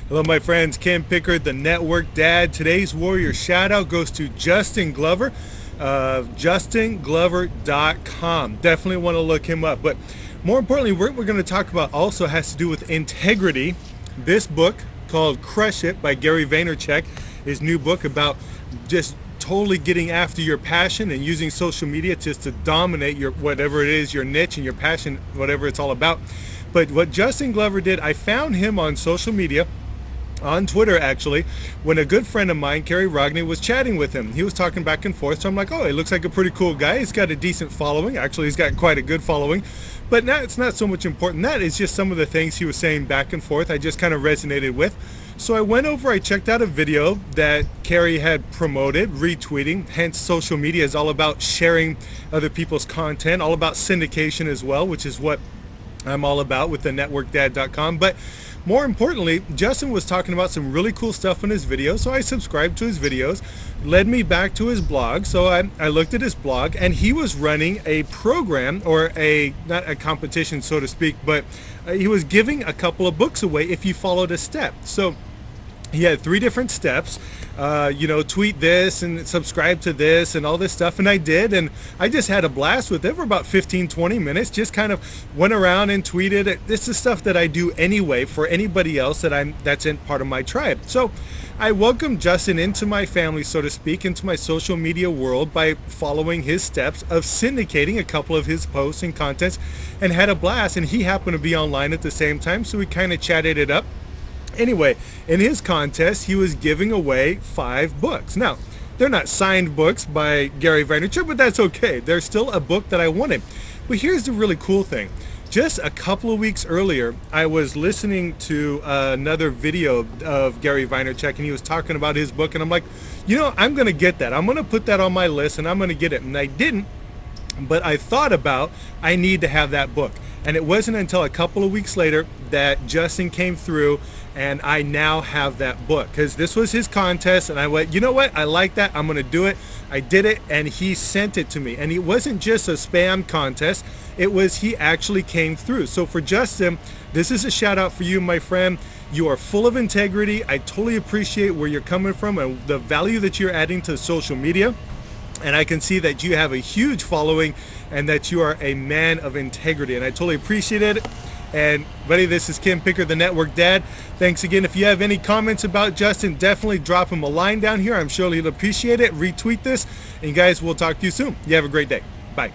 Hello, my friends. Ken Pickard, the Network Dad. Today's Warrior shout out goes to Justin Glover, JustinGlover.com. Definitely want to look him up. But more importantly, what we're going to talk about also has to do with integrity. This book called Crush It by Gary Vaynerchuk, his new book about just totally getting after your passion and using social media just to dominate your whatever it is, your niche and your passion, whatever it's all about. But what Justin Glover did, I found him on social media, on Twitter actually, when a good friend of mine, Kerry Rogney, was chatting with him. He was talking back and forth, so I'm like, oh, he looks like a pretty cool guy. He's got a decent following. Actually, he's got quite a good following. But now it's not so much important. That is just some of the things he was saying back and forth I just kind of resonated with. So I went over, I checked out a video that Kerry had promoted, retweeting. Hence, social media is all about sharing other people's content, all about syndication as well, which is what I'm all about with the networkdad.com. But more importantly, Justin was talking about some really cool stuff in his video, so I subscribed to his videos, led me back to his blog. So I looked at his blog, and he was running a program, or not a competition, so to speak, but he was giving a couple of books away if you followed a step. So he had 3 different steps, tweet this and subscribe to this and all this stuff. And I did, and I just had a blast with it for about 15-20 minutes. Just kind of went around and tweeted it. This is stuff that I do anyway for anybody else that's in part of my tribe. So I welcomed Justin into my family, so to speak, into my social media world by following his steps of syndicating a couple of his posts and contents, and had a blast. And he happened to be online at the same time, so we kind of chatted it up. Anyway, in his contest, he was giving away 5 books. Now, they're not signed books by Gary Vaynerchuk, but that's okay. They're still a book that I wanted. But here's the really cool thing. Just a couple of weeks earlier, I was listening to another video of Gary Vaynerchuk, and he was talking about his book, and I'm like, I'm going to get that. I'm going to put that on my list, and I'm going to get it. And I didn't, but I thought about, I need to have that book. And it wasn't until a couple of weeks later that Justin came through, and I now have that book, because this was his contest, and I went, you know what, I like that, I'm going to do it. I did it, and he sent it to me. And it wasn't just a spam contest, he actually came through. So for Justin, this is a shout out for you, my friend. You are full of integrity. I totally appreciate where you're coming from and the value that you're adding to social media. And I can see that you have a huge following and that you are a man of integrity. And I totally appreciate it. And buddy, this is Ken Pickard, the Network Dad. Thanks again. If you have any comments about Justin, definitely drop him a line down here. I'm sure he'll appreciate it. Retweet this. And guys, we'll talk to you soon. You have a great day. Bye.